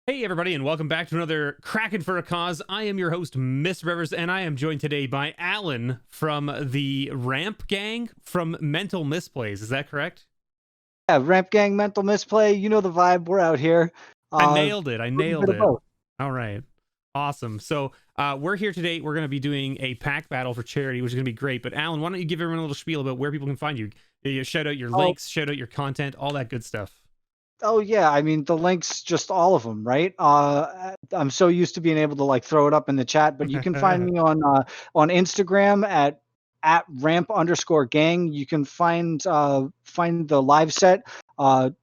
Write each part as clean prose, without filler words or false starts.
Hey everybody, and welcome back to another Crackin' for a Cause. I am your host, MrBevers, and I am joined today by Alan from the Ramp Gang from Mental Misplays. Is that correct? Yeah, Ramp Gang, Mental Misplay, you know the vibe. We're out here. I nailed it. I A little nailed bit of it. both. All right. Awesome. So we're here today. We're going to be doing a pack battle for charity, which is going to be great. But Alan, why don't you give everyone a little spiel about where people can find you? You shout out your Oh, links, shout out your content, all that good stuff. oh yeah. I mean, the links, just all of them, right? I'm so used to being able to like throw it up in the chat, but you can find me on Instagram at ramp_gang. You can find the live set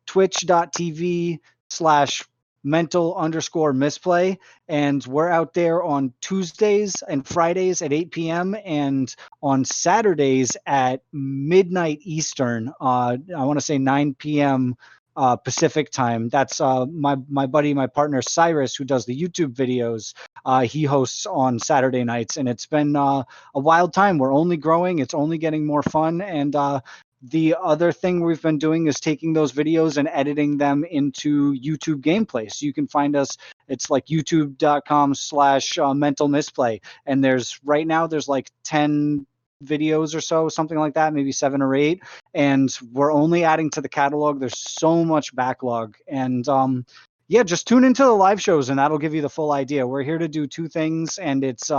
twitch.tv/mental_misplay, and we're out there on Tuesdays and Fridays at 8 p.m. and on Saturdays at midnight Eastern. I want to say 9 p.m. Pacific time. That's my buddy, my partner Cyrus, who does the YouTube videos. He hosts on Saturday nights, and it's been a wild time. We're only growing. It's only getting more fun, and the other thing we've been doing is taking those videos and editing them into YouTube gameplay. So you can find us. It's like youtube.com/mental misplay. And right now there's like 10 videos or so, something like that, maybe 7 or 8. And we're only adding to the catalog. There's so much backlog. And yeah, just tune into the live shows and that'll give you the full idea. We're here to do two things, and it's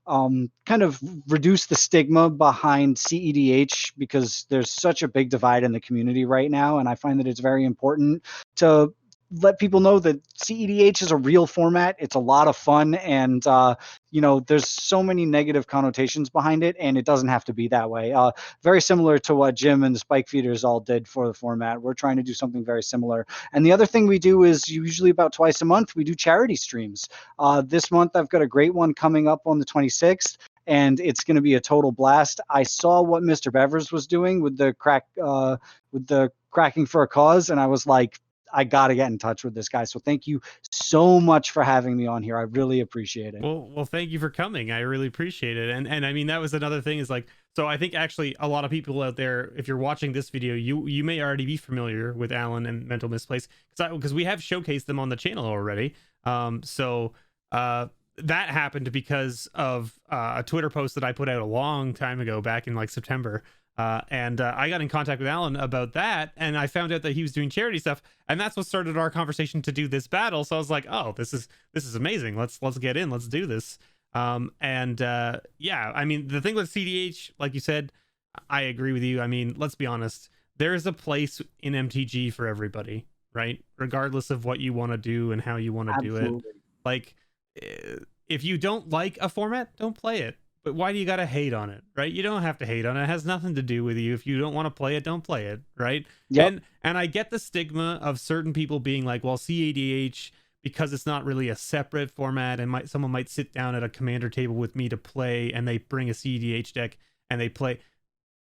kind of reduce the stigma behind CEDH, because there's such a big divide in the community right now. And I find that it's very important to let people know that CEDH is a real format. It's a lot of fun, and there's so many negative connotations behind it, and it doesn't have to be that way. Very similar to what Jim and the Spike Feeders all did for the format. We're trying to do something very similar. And the other thing we do is usually about twice a month, we do charity streams. This month, I've got a great one coming up on the 26th. And it's going to be a total blast. I saw what MrBevers was doing with the cracking for a cause, and I was like, I got to get in touch with this guy. So thank you so much for having me on here. I really appreciate it. Well, thank you for coming. I really appreciate it. And I mean, that was another thing is like, so I think actually a lot of people out there, if you're watching this video, you may already be familiar with Alan and Mental Misplays, because we have showcased them on the channel already. That happened because of a Twitter post that I put out a long time ago, back in like September. I got in contact with Alan about that, and I found out that he was doing charity stuff, and that's what started our conversation to do this battle. So I was like, oh, this is amazing. Let's get in. Let's do this. Yeah, I mean, the thing with CDH, like you said, I agree with you. I mean, let's be honest. There is a place in MTG for everybody, right? Regardless of what you want to do and how you want to do it. Like, if you don't like a format, don't play it. But why do you gotta hate on it, right? You don't have to hate on it. It has nothing to do with you. If you don't want to play it, don't play it, right? Yep. And I get the stigma of certain people being like, well, CADH, because it's not really a separate format, and someone might sit down at a commander table with me to play, and they bring a CEDH deck and they play.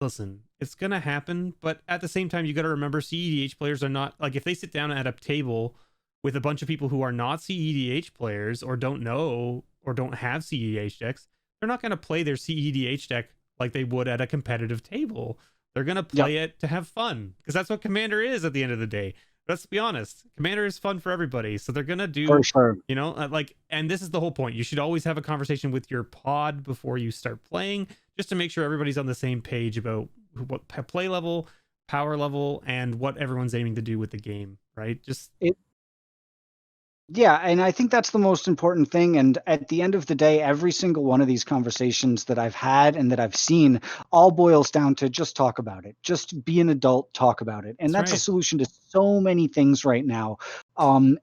Listen, it's gonna happen, but at the same time, you got to remember CEDH players are not, like, if they sit down at a table with a bunch of people who are not CEDH players or don't know or don't have CEDH decks, they're not going to play their CEDH deck like they would at a competitive table. They're going to play it to have fun, because that's what Commander is at the end of the day. Let's be honest. Commander is fun for everybody. So they're going to do, for sure. And this is the whole point. You should always have a conversation with your pod before you start playing, just to make sure everybody's on the same page about what play level, power level, and what everyone's aiming to do with the game, right? Yeah, and I think that's the most important thing. And at the end of the day, every single one of these conversations that I've had and that I've seen all boils down to just talk about it. Just be an adult, talk about it. And that's a solution to so many things right now.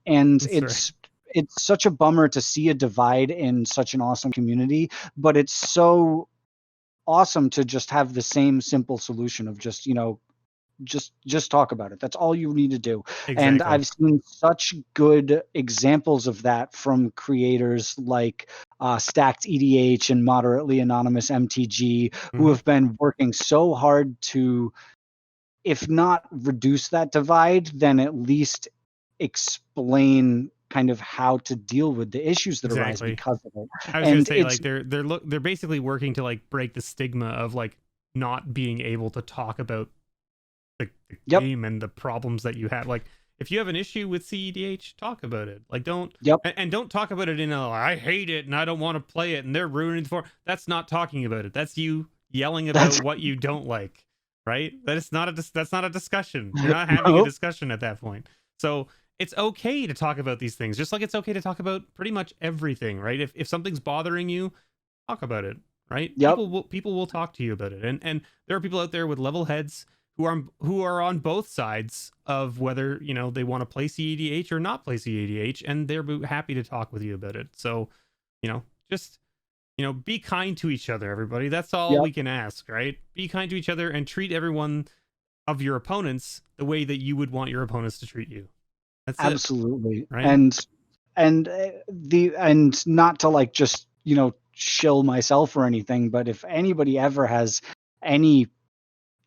It's such a bummer to see a divide in such an awesome community, but it's so awesome to just have the same simple solution of just talk about it. That's all you need to do. Exactly. And I've seen such good examples of that from creators like Stacked EDH and Moderately Anonymous MTG, who have been working so hard to, if not reduce that divide, then at least explain kind of how to deal with the issues that arise because of it. I was going to say, like, they're basically working to like break the stigma of like not being able to talk about the game and the problems that you have. Like, if you have an issue with CEDH, talk about it. Like, don't Yep. and don't talk about it in a I hate it and I don't want to play it and they're ruining the form. That's not talking about it. That's you yelling about That's what you don't like, right? That's not a discussion. You're not having a nope. discussion at that point. So it's okay to talk about these things, just like it's okay to talk about pretty much everything, right? If something's bothering you, talk about it, right? Yep. People will talk to you about it, and there are people out there with level heads who are on both sides of whether they want to play CEDH or not play CEDH, and they're happy to talk with you about it. So just be kind to each other, everybody. That's all Yep. we can ask, right? Be kind to each other and treat everyone of your opponents the way that you would want your opponents to treat you. That's it, Absolutely. right? And not to like just shill myself or anything, but if anybody ever has any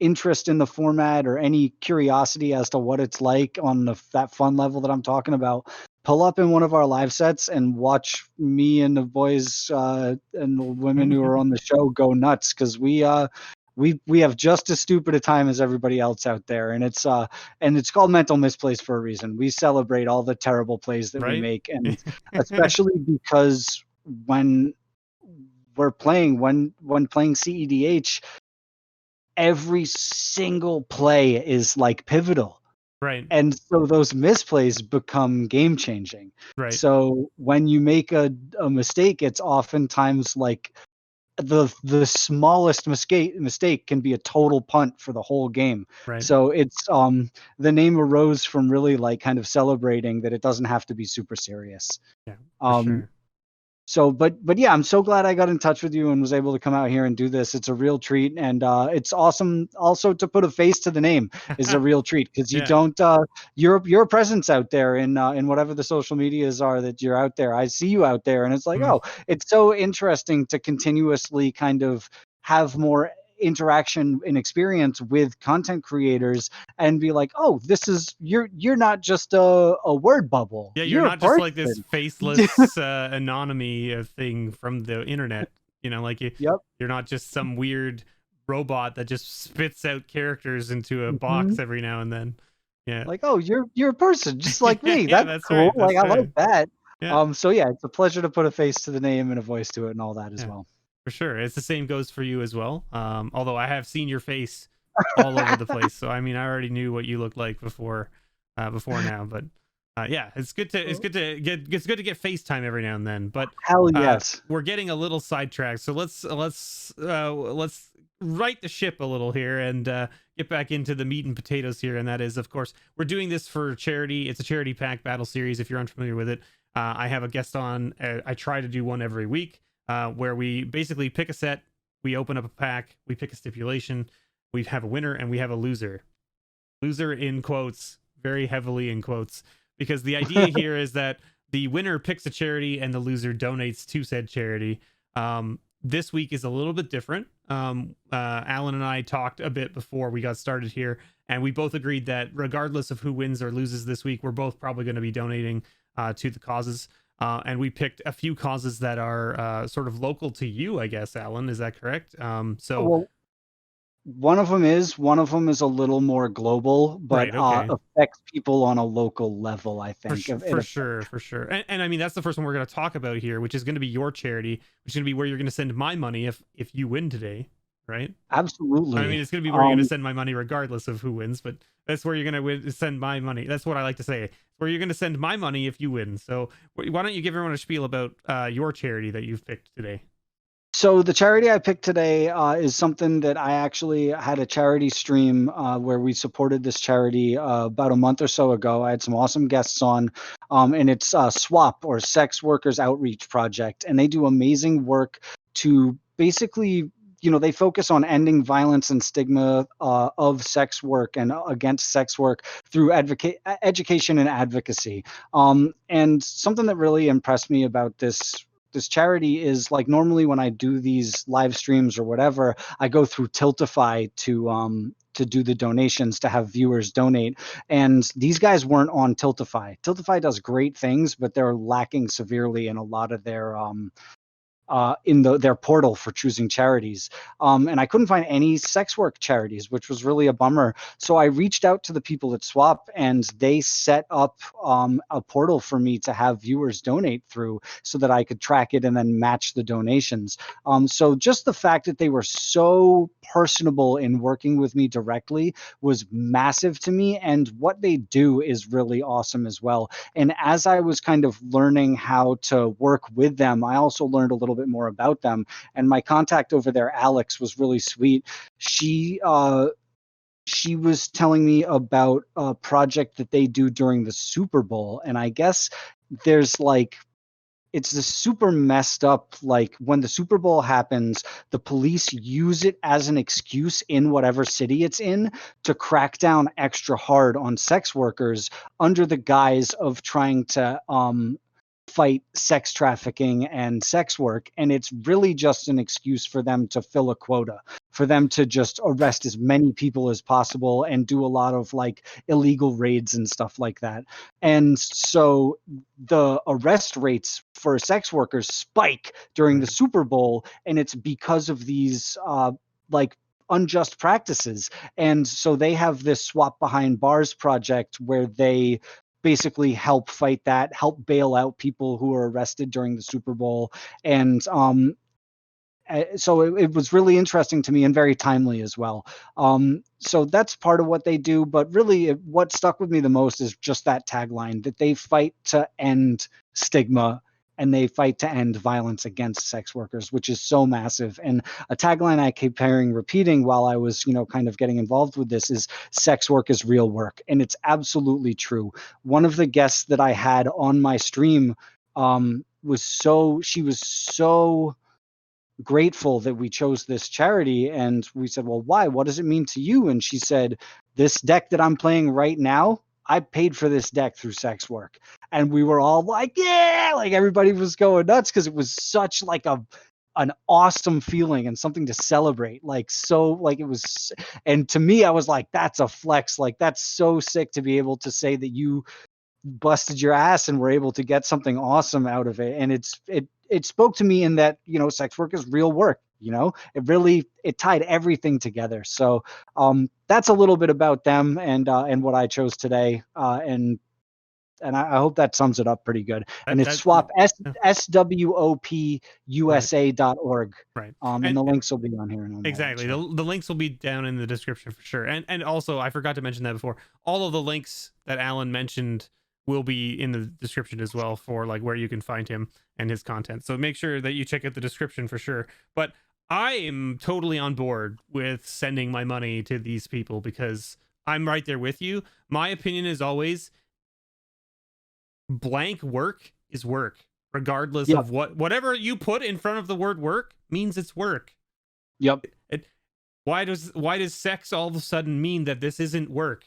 interest in the format or any curiosity as to what it's like on that fun level that I'm talking about, pull up in one of our live sets and watch me and the boys and the women who are on the show go nuts, because we have just as stupid a time as everybody else out there, and it's called Mental Misplays for a reason. We celebrate all the terrible plays that we Right? make, and especially because when when playing CEDH, every single play is like pivotal. Right. And so those misplays become game changing. Right. So when you make a mistake, it's oftentimes like the smallest mistake can be a total punt for the whole game. Right. So it's the name arose from really like kind of celebrating that it doesn't have to be super serious. Yeah, for Um, sure. so, but yeah, I'm so glad I got in touch with you and was able to come out here and do this. It's a real treat, and it's awesome. Also, to put a face to the name is a real treat, because you Yeah. don't your presence out there in whatever the social medias are that you're out there. I see you out there, and it's like, Mm. oh, it's so interesting to continuously kind of have more interaction and experience with content creators and be like, oh, this is you're not just a word bubble, Yeah, you're you're a not just like this person. faceless anonymity thing from the internet. Like Yep. you're not just some weird robot that just spits out characters into a box Mhm. every now and then. Yeah. Like, oh, you're a person just like me. Yeah, That's that's cool. right. Like, That's I right. like that. Yeah. So yeah, it's a pleasure to put a face to the name and a voice to it and all that as Yeah. well. For sure. It's the same goes for you as well. Although I have seen your face all over the place. So I mean, I already knew what you looked like before now, but yeah, it's good to get FaceTime every now and then. But Hell yes. we're getting a little sidetracked, so let's right the ship a little here and get back into the meat and potatoes here. And that is, of course, we're doing this for charity. It's a charity pack battle series. If you're unfamiliar with it, I have a guest on. I try to do one every week, where we basically pick a set, we open up a pack, we pick a stipulation, we have a winner, and we have a loser. Loser in quotes, very heavily in quotes, because the idea here is that the winner picks a charity and the loser donates to said charity. This week is a little bit different. Alan and I talked a bit before we got started here, and we both agreed that regardless of who wins or loses this week, we're both probably going to be donating to the causes. And we picked a few causes that are sort of local to you, I guess, Alan. Is that correct? Well, one of them is a little more global, but Right. Okay. affects people on a local level, I think. For sure. And I mean, that's the first one we're going to talk about here, which is going to be your charity, which is going to be where you're going to send my money if you win today, right? Absolutely. I mean, it's going to be where you're going to send my money regardless of who wins, but that's where you're going to send my money. That's what I like to say. Where you're going to send my money if you win. So why don't you give everyone a spiel about your charity that you've picked today? So the charity I picked today is something that I actually had a charity stream where we supported this charity about a month or so ago. I had some awesome guests on, and it's SWAP, or Sex Workers Outreach Project, and they do amazing work to basically, they focus on ending violence and stigma of sex work and against sex work through education and advocacy. And something that really impressed me about this charity is, like, normally when I do these live streams or whatever, I go through Tiltify to do the donations, to have viewers donate. And these guys weren't on Tiltify. Tiltify does great things, but they're lacking severely in a lot of their in their portal for choosing charities. And I couldn't find any sex work charities, which was really a bummer. So I reached out to the people at Swap, and they set up a portal for me to have viewers donate through so that I could track it and then match the donations. So just the fact that they were so personable in working with me directly was massive to me. And what they do is really awesome as well. And as I was kind of learning how to work with them, I also learned a little bit more about them. And my contact over there, Alex, was really sweet. She was telling me about a project that they do during the Super Bowl. And I guess there's like, it's this super messed up, like when the Super Bowl happens, the police use it as an excuse in whatever city it's in to crack down extra hard on sex workers under the guise of trying to fight sex trafficking and sex work. And it's really just an excuse for them to fill a quota, for them to just arrest as many people as possible and do a lot of like illegal raids and stuff like that. And so the arrest rates for sex workers spike during the Super Bowl, and it's because of these like unjust practices. And so they have this Swap Behind Bars project where they basically help fight that, help bail out people who are arrested during the Super Bowl. And so it was really interesting to me and very timely as well. So that's part of what they do. But really, what stuck with me the most is just that tagline that they fight to end stigma and they fight to end violence against sex workers, which is so massive. And a tagline I keep hearing repeating while I was, kind of getting involved with this is sex work is real work. And it's absolutely true. One of the guests that I had on my stream was so grateful that we chose this charity. And we said, well, why? What does it mean to you? And she said, this deck that I'm playing right now, I paid for this deck through sex work. And we were all like, yeah, like everybody was going nuts because it was such like an awesome feeling and something to celebrate. Like, so like it was, and to me, I was like, that's a flex. Like, that's so sick to be able to say that you busted your ass and were able to get something awesome out of it. And it spoke to me in that, sex work is real work. It tied everything together. So that's a little bit about them and what I chose today. And I hope that sums it up pretty good. And it's swap SWOPUSA.org. Right. And the links will be on here. Exactly. The links will be down in the description for sure. And also, I forgot to mention that before. All of the links that Alan mentioned will be in the description as well for like where you can find him and his content. So make sure that you check out the description for sure. But I am totally on board with sending my money to these people because I'm right there with you. My opinion is always blank work is work, regardless of whatever you put in front of the word work means it's work. Yep. Why does sex all of a sudden mean that this isn't work?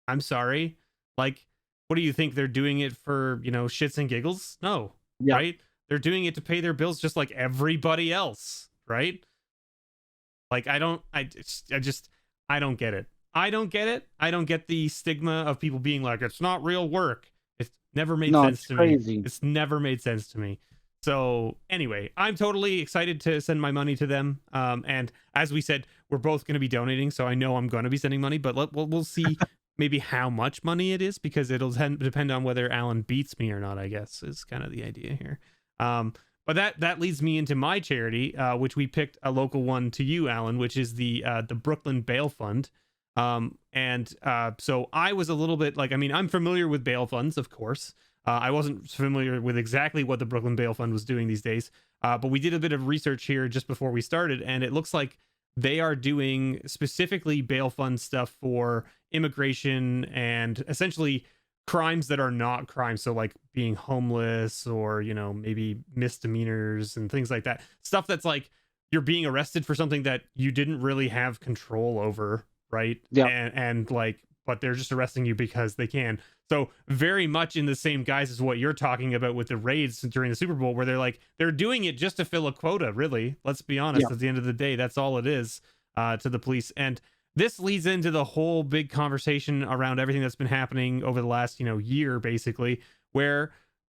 I'm sorry. Like, what do you think they're doing it for, shits and giggles? No. Yep. Right? They're doing it to pay their bills just like everybody else, right? Like I don't get it. I don't get it. I don't get the stigma of people being like, it's not real work. It's never made sense to me. It's never made sense to me. So anyway, I'm totally excited to send my money to them. And as we said, we're both going to be donating. So I know I'm going to be sending money, but we'll see maybe how much money it is because it'll depend on whether Alan beats me or not, I guess is kind of the idea here. But that leads me into my charity, which we picked a local one to you, Alan, which is the Brooklyn Bail Fund. So I was a little bit like, I'm familiar with bail funds, of course. I wasn't familiar with exactly what the Brooklyn Bail Fund was doing these days. But we did a bit of research here just before we started, and it looks like they are doing specifically bail fund stuff for immigration and essentially crimes that are not crimes. So like being homeless or, maybe misdemeanors and things like that. Stuff that's like you're being arrested for something that you didn't really have control over. Right. Yeah. And like, but they're just arresting you because they can. So very much in the same guise as what you're talking about with the raids during the Super Bowl, where they're doing it just to fill a quota. Really, let's be honest. Yeah. At the end of the day, that's all it is to the police. And this leads into the whole big conversation around everything that's been happening over the last, year, basically, where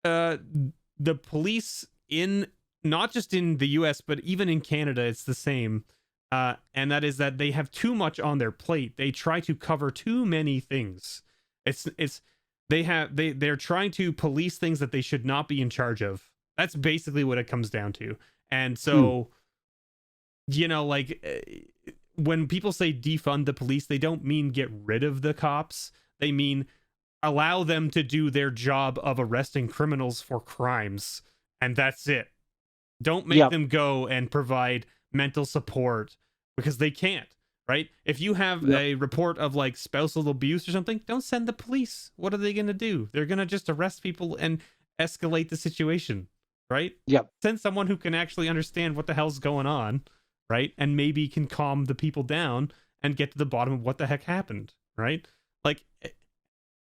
the police in not just in the US, but even in Canada, it's the same. And that is that they have too much on their plate. They try to cover too many things. It's they're trying to police things that they should not be in charge of. That's basically what it comes down to. And so, like when people say defund the police, they don't mean get rid of the cops. They mean allow them to do their job of arresting criminals for crimes. And that's it. Don't make them go and provide mental support because they can't, right? If you have a report of like spousal abuse or something, don't send the police. What are they going to do? They're going to just arrest people and escalate the situation, right? Send someone who can actually understand what the hell's going on, right? And maybe can calm the people down and get to the bottom of what the heck happened, right? Like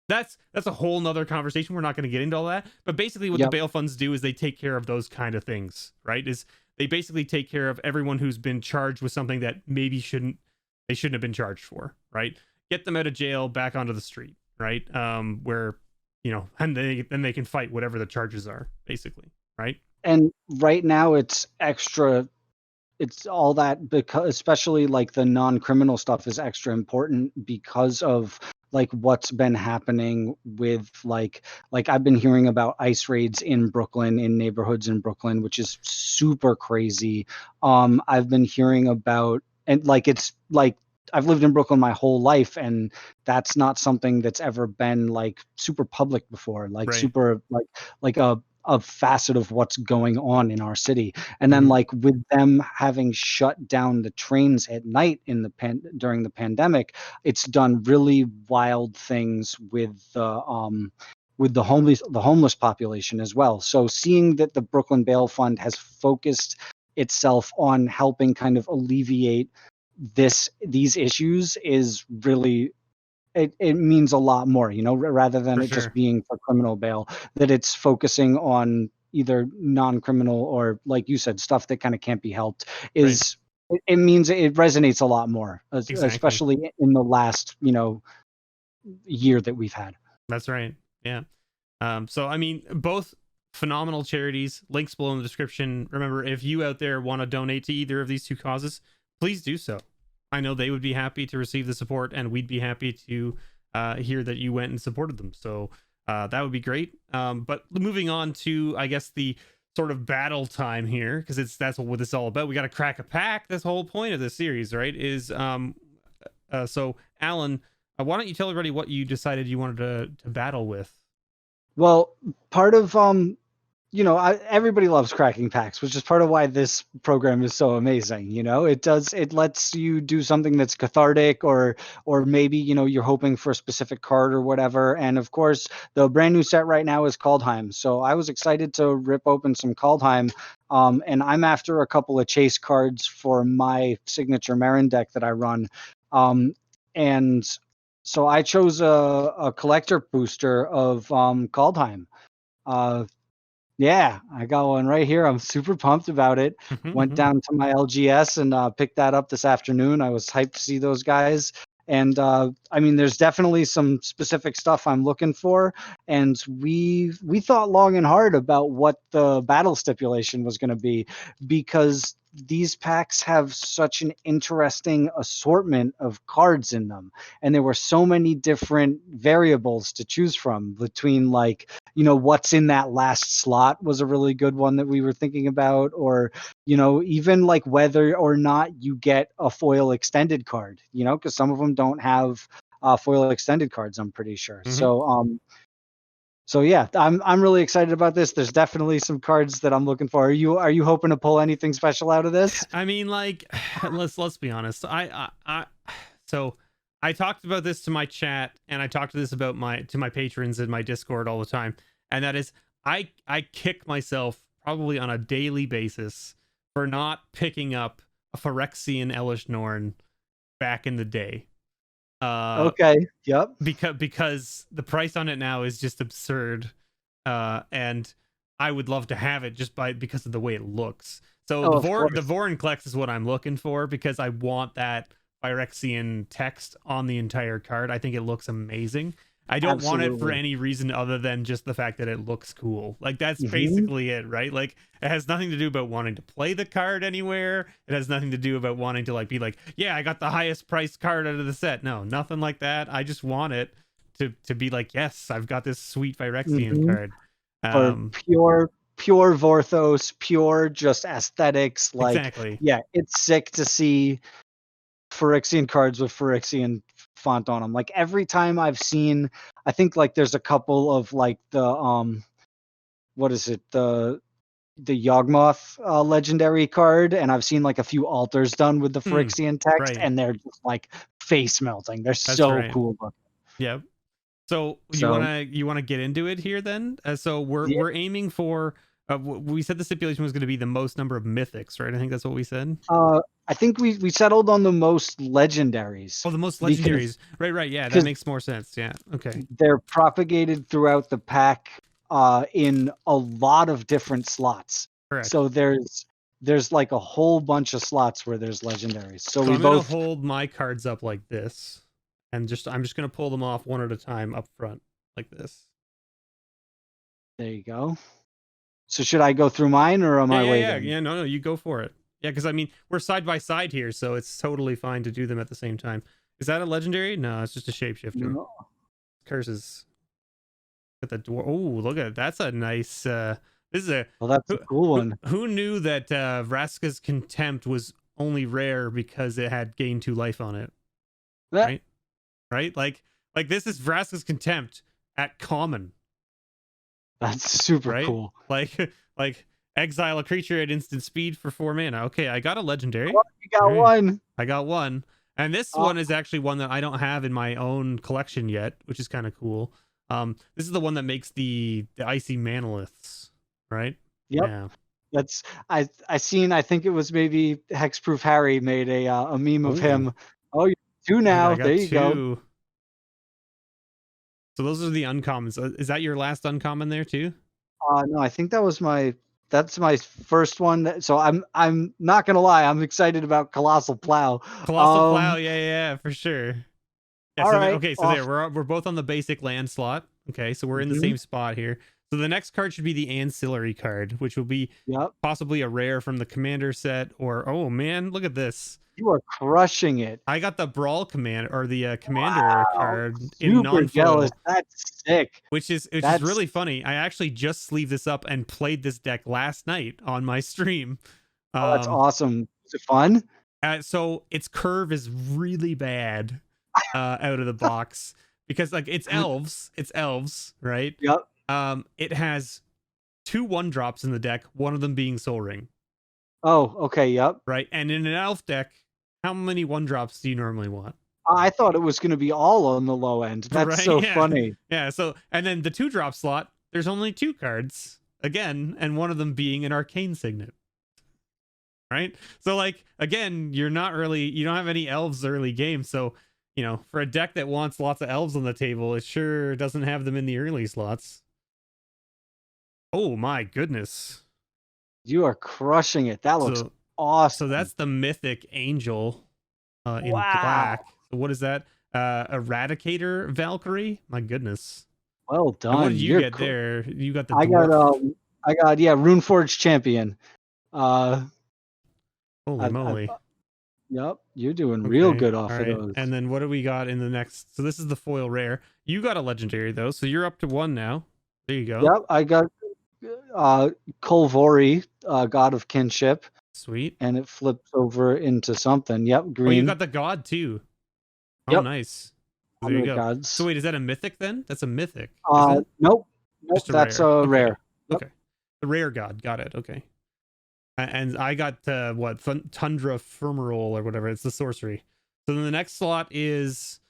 that's a whole nother conversation. We're not going to get into all that, but basically what the bail funds do is they take care of those kind of things, right? Is they basically take care of everyone who's been charged with something that maybe they shouldn't have been charged for, right? Get them out of jail, back onto the street, right? Where, and then they can fight whatever the charges are, basically, right? And right now it's all that, because especially like the non-criminal stuff is extra important because of like what's been happening with like I've been hearing about ICE raids in Brooklyn, in neighborhoods in Brooklyn, which is super crazy. I've been hearing about, and like it's like I've lived in Brooklyn my whole life, and that's not something that's ever been like super public before, like super like a facet of what's going on in our city. And then like with them having shut down the trains at night in the during the pandemic, it's done really wild things with the homeless population as well. So seeing that the Brooklyn Bail Fund has focused itself on helping kind of alleviate these issues is really, it means a lot more, rather than it just being for criminal bail, that it's focusing on either non-criminal or, like you said, stuff that kind of can't be helped. It means it resonates a lot more, especially in the last, year that we've had. That's right. Yeah. So, I mean, both phenomenal charities, links below in the description. Remember, if you out there want to donate to either of these two causes, please do so. I know they would be happy to receive the support, and we'd be happy to hear that you went and supported them. So that would be great. But moving on to, I guess, the sort of battle time here, because that's what this is all about. We got to crack a pack. That's the whole point of this series, right? Is so Alan, why don't you tell everybody what you decided you wanted to battle with? Well, part of everybody loves cracking packs, which is part of why this program is so amazing. It lets you do something that's cathartic, or maybe, you're hoping for a specific card or whatever. And of course, the brand new set right now is Kaldheim. So I was excited to rip open some Kaldheim. And I'm after a couple of chase cards for my signature Marin deck that I run. And so I chose a collector booster of Kaldheim. Yeah, I got one right here. I'm super pumped about it. Went down to my LGS and picked that up this afternoon. I was hyped to see those guys. And I mean, there's definitely some specific stuff I'm looking for. And we thought long and hard about what the battle stipulation was going to be, because these packs have such an interesting assortment of cards in them. And there were so many different variables to choose from, between like, what's in that last slot was a really good one that we were thinking about, or, even like whether or not you get a foil extended card, because some of them don't have foil extended cards, I'm pretty sure. So yeah, I'm really excited about this. There's definitely some cards that I'm looking for. Are you hoping to pull anything special out of this? I mean, like, let's be honest. So I talked about this to my chat, and I talked to this about to my patrons in my Discord all the time, and that is I kick myself probably on a daily basis for not picking up a Phyrexian Elish Norn back in the day. Okay. Yep. Because the price on it now is just absurd, and I would love to have it just because of the way it looks. So the Vorinclex is what I'm looking for, because I want that Phyrexian text on the entire card. I think it looks amazing. I don't want it for Absolutely. any reason other than just the fact that it looks cool. Like that's Hmm. basically it, right? Like it has nothing to do about wanting to play the card anywhere. It has nothing to do about wanting to like be like, yeah, I got the highest priced card out of the set. No, nothing like that. I just want it to be like, yes, I've got this sweet Phyrexian Hmm. card. For Um, pure Vorthos, pure just aesthetics. Like, exactly. yeah, it's sick to see Phyrexian cards with Phyrexian font on them. Like every time I've seen, I think like there's a couple of like the what is it, the Yawgmoth legendary card, and I've seen like a few altars done with the Hmm. Phyrexian text, Right. and they're just like face melting. They're That's so right. cool looking. Yep. So So you wanna get into it here then? So yeah, we're aiming for. We said the stipulation was going to be the most number of mythics, right? I think that's what we said. I think we settled on the most legendaries Oh, the most because legendaries. Right, right. Yeah, that because makes more sense. Yeah. Okay. they're propagated throughout the pack in a lot of different slots. Correct. So there's like a whole bunch of slots where there's legendaries. So So we I'm gonna both hold my cards up like this, and I'm just gonna pull them off one at a time up front like this. there you go. So should I go through mine or am Yeah, I yeah, yeah, waiting? yeah. No, no, you go for it. Yeah, because I mean we're side by side here, so it's totally fine to do them at the same time. Is that a legendary? No, it's just a shapeshifter. No. Curses. At the door. Oh, look at it. That's a nice. This is a. Well, that's a Who, cool one. who knew that Vraska's Contempt was only rare because it had gain 2 life on it, That right? Right? Like this is Vraska's Contempt at common, that's super right? cool. Like like exile a creature at instant speed for 4 mana. Okay, I got a legendary. Oh, you All got right, one. I got one. And this Uh, one is actually one that I don't have in my own collection yet, which is kind of cool. This is the one that makes the icy manoliths, right? yep. Yeah. That's I seen. I think it was maybe Hexproof Harry made a meme of Oh, him. Oh, you two okay, I now. There got you go. 2. So those are the uncommons. Is that your last uncommon there too? No, I think that's my first one. So I'm not gonna lie. I'm excited about Colossal Plow. Colossal Plow. Um. Yeah, yeah, yeah, for sure. Yeah. All So right. okay. So there Off. we're both on the basic land slot. Okay. So we're in the Mhm. same spot here. So the next card should be the ancillary card, which will be Yep. possibly a rare from the commander set, or oh man, look at this. You are crushing it. I got the Brawl command or the commander Wow. card in Super jealous. non-foil, That's sick. which is That's really funny. I actually just sleeved this up and played this deck last night on my stream. oh, that's Um, awesome. Is it fun? so its curve is really bad out of the box because like it's elves, right? Yep. It has 2 1-drops in the deck, one of them being Soul Ring, Oh, okay. Yep. right? And in an elf deck, how many 1-drops do you normally want? I thought it was gonna be all on the low end. That's Right? so Yeah. funny. Yeah. So, and then the 2-drop slot, there's only 2 cards again, and one of them being an arcane signet. Right. So, like, again, you don't have any elves early game. So, for a deck that wants lots of elves on the table, it sure doesn't have them in the early slots. Oh, my goodness. You are crushing it. That looks So, awesome. so that's the mythic angel in Wow. black. So, what is that? Eradicator Valkyrie? My goodness. Well And what done. did you get there? You got the I got dwarf. yeah, Runeforge champion. Holy I've, moly. yep, you're doing real Okay. good All off of right. those. And then what do we got in the next? So this is the foil rare. You got a legendary though, so you're up to 1 now. There you go. Yep, I got Kolvori, God of Kinship, Sweet. and it flips over into something. Yep, Oh, green. you got the god too. Oh, Yep, nice. There Honor you of go. Gods. So wait, is that a mythic then? That's a mythic, isn't it? Nope, Just a that's rare. a Okay. rare. Yep. Okay. The rare god. Got it. Okay. And I got what Tundra Firmerole or whatever. It's the sorcery. So then the next slot is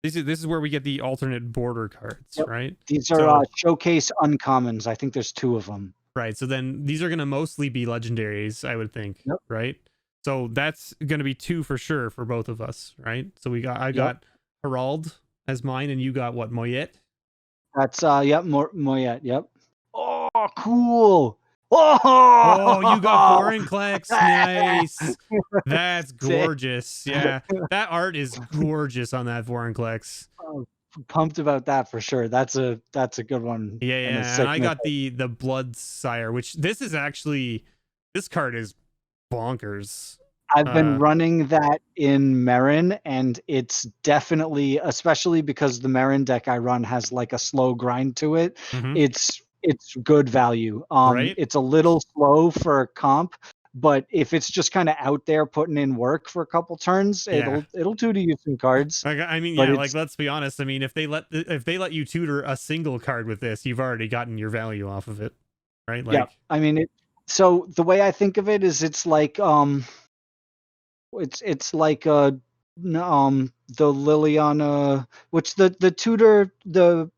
this is where we get the alternate border cards, Yep. right? These are So showcase uncommons. I think there's 2 of them. right. So then these are going to mostly be legendaries, I would think, Yep. right? So that's going to be 2 for sure for both of us, right? So I got Herald as mine, and you got what, Moyet? That's yep, Moyet. Yep. Oh, cool. Oh, you got Oh, Vorinclex. Nice. That's gorgeous. Yeah, that art is gorgeous on that Vorinclex. Oh, pumped about that for sure. That's a good one. Yeah, And a yeah. And sick I mythic. got the Blood Sire, which this card is bonkers. I've been running that in Marin, and it's definitely, especially because the Marin deck I run has like a slow grind to it. Mhm. It's good value. Right? It's a little slow for comp, but if it's just kind of out there putting in work for a couple turns, Yeah. it'll do to you some cards. Like, I mean, But yeah, it's like let's be honest. I mean, if they let you tutor a single card with this, you've already gotten your value off of it, right? yeah. Like, I mean, so the way I think of it is, it's like it's like the Liliana, which the tutor, the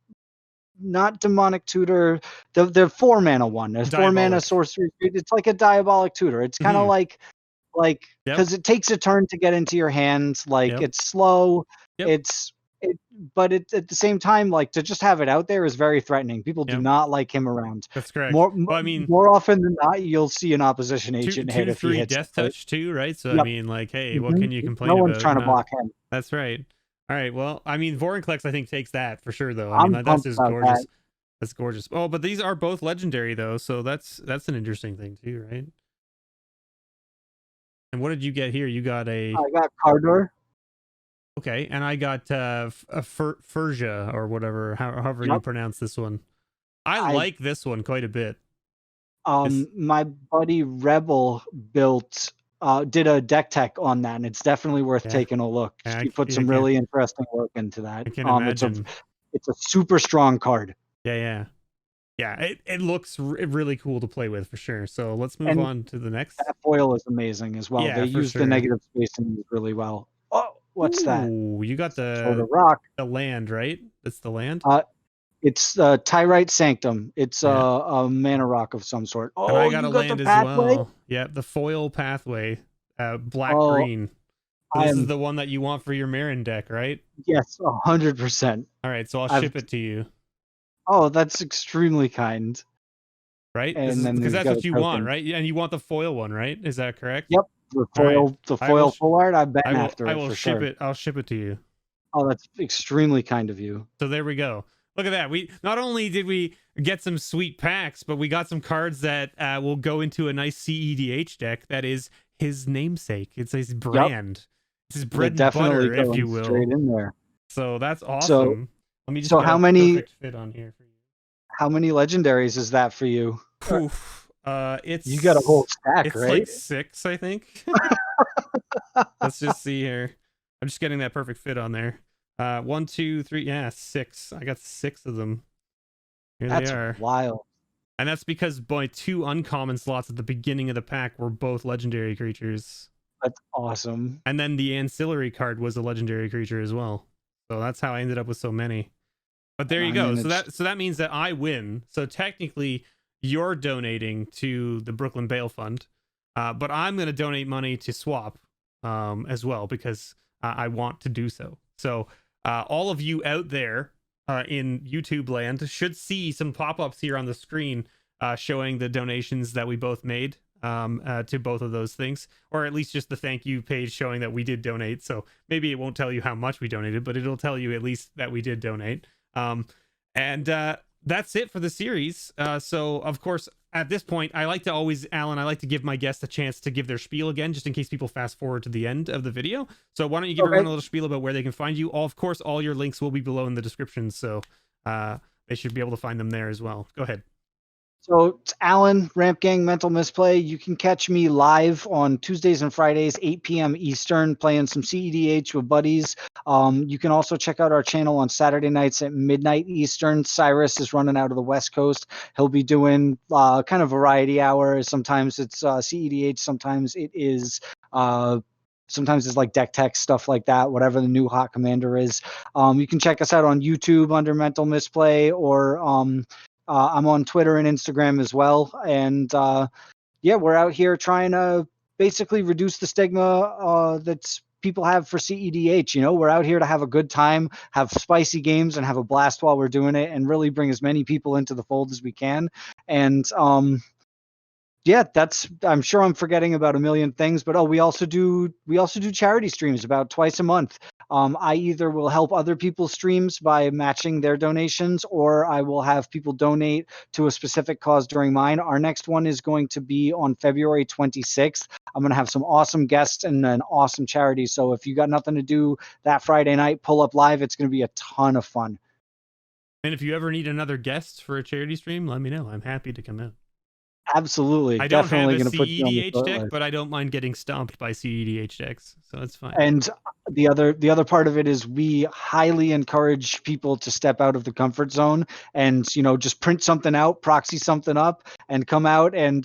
not demonic tutor, the 4-mana one. There's 4-mana Diabolic. sorcery. It's like a diabolic tutor. It's kind of Mhm. like Yep. because it takes a turn to get into your hands. Like, Yep. it's slow. Yep. It's it, but it, at the same time, like, to just have it out there is very threatening. People do Yep. not like him around. That's correct. More Well, I mean, more often than not, you'll see an opposition agent hit if he 2/3 hits it. death touch too, right? So I Yep. mean, like, hey, what can you complain No about? one's trying to block him. That's right. All right. Well, I mean, Vorinclex, I think, takes that for sure, though. I I'm mean, that's pumped just about gorgeous. that. That's gorgeous. Oh, but these are both legendary, though, so that's an interesting thing too, right? And what did you get here? You got a I got Cardor. okay, and I got a Furja or whatever, however you Yep. pronounce this one. I like this one quite a bit. My buddy Rebel did a deck tech on that, and it's definitely worth Yeah. taking a look. Yeah, She put some really interesting work into that. I can imagine. It's a super strong card. Yeah. It looks really cool to play with for sure. So let's move on to the next. That foil is amazing as well. Yeah, They use the negative spacing really well. Oh, what's that? Ooh, you got the rock. The land, right? That's the land. It's Tyrite Sanctum. It's a mana rock of some sort. Oh, and I got you a got land the as pathway? well. Yeah, the foil pathway, black green. This is the one that you want for your Marin deck, right? Yes, 100%. All right, so I'll ship it to you. Oh, that's extremely kind. Right? And then because that's what you want, right? And you want the foil one, right? Is that correct? Yep. The foil full art. I've been after it for sure. I'll ship it to you. Oh, that's extremely kind of you. So there we go. Look at that. We not only did we get some sweet packs, but we got some cards that will go into a nice CEDH deck that is his namesake. It's his brand. Yep. It's his bread and butter, if you will. Straight in there. So that's awesome. Let me just how many perfect fit on here for you. How many legendaries is that for you? Oof. It's you got a whole stack, it's right? Like 6, I think. Let's just see here. I'm just getting that perfect fit on there. 1, 2, 3, 6. I got 6 of them. Here they are. That's wild. And that's because my 2 uncommon slots at the beginning of the pack were both legendary creatures. That's awesome. And then the ancillary card was a legendary creature as well. So that's how I ended up with so many. But there you go. So that means that I win. So technically, you're donating to the Brooklyn Bail Fund, but I'm going to donate money to Swap as well because I want to do so. So all of you out there in YouTube land should see some pop-ups here on the screen showing the donations that we both made to both of those things, or at least just the thank you page showing that we did donate. So maybe it won't tell you how much we donated, but it'll tell you at least that we did donate. And that's it for the series. So of course, at this point, I like to give my guests a chance to give their spiel again, just in case people fast forward to the end of the video. So why don't you give everyone a little spiel about where they can find you? Of course, all your links will be below in the description, so they should be able to find them there as well. Go ahead. So it's Alan, Ramp Gang Mental Misplay. You can catch me live on Tuesdays and Fridays, 8 p.m. Eastern, playing some CEDH with buddies. You can also check out our channel on Saturday nights at midnight Eastern. Cyrus is running out of the West Coast. He'll be doing kind of variety hours. Sometimes it's CEDH. Sometimes it's like deck tech, stuff like that, whatever the new hot commander is. You can check us out on YouTube under Mental Misplay, or I'm on Twitter and Instagram as well. And we're out here trying to basically reduce the stigma that people have for CEDH. We're out here to have a good time, have spicy games, and have a blast while we're doing it, and really bring as many people into the fold as we can. And I'm sure I'm forgetting about a million things, but we also do charity streams about twice a month. I either will help other people's streams by matching their donations, or I will have people donate to a specific cause during mine. Our next one is going to be on February 26th. I'm going to have some awesome guests and an awesome charity. So if you got nothing to do that Friday night, pull up live. It's going to be a ton of fun. And if you ever need another guest for a charity stream, let me know. I'm happy to come out. Absolutely. I don't Definitely have a going to put you on the CEDH deck, spotlight. but I don't mind getting stomped by CEDH decks, so it's fine. And the other part of it is we highly encourage people to step out of the comfort zone and, you know, just print something out, proxy something up, and come out and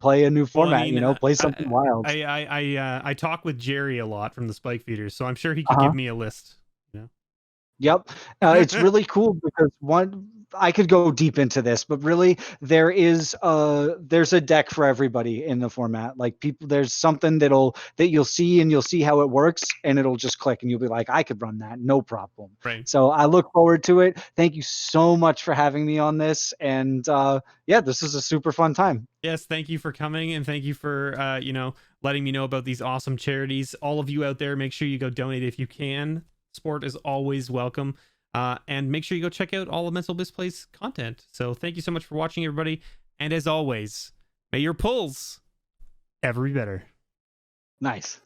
play a new format. I mean, you know, play something wild. I talk with Jerry a lot from the Spike Feeders, so I'm sure he could Uh-huh. give me a list. You know? Yep. It's really cool because I could go deep into this, but really there's a deck for everybody in the format. Like there's something that you'll see and you'll see how it works and it'll just click and you'll be like, I could run that, no problem. Right. So I look forward to it. Thank you so much for having me on this. And yeah, this is a super fun time. Yes, thank you for coming, and thank you for letting me know about these awesome charities. All of you out there, make sure you go donate if you can. Support is always welcome. And make sure you go check out all of Mental Misplays content. So thank you so much for watching, everybody. And as always, may your pulls ever be better. Nice.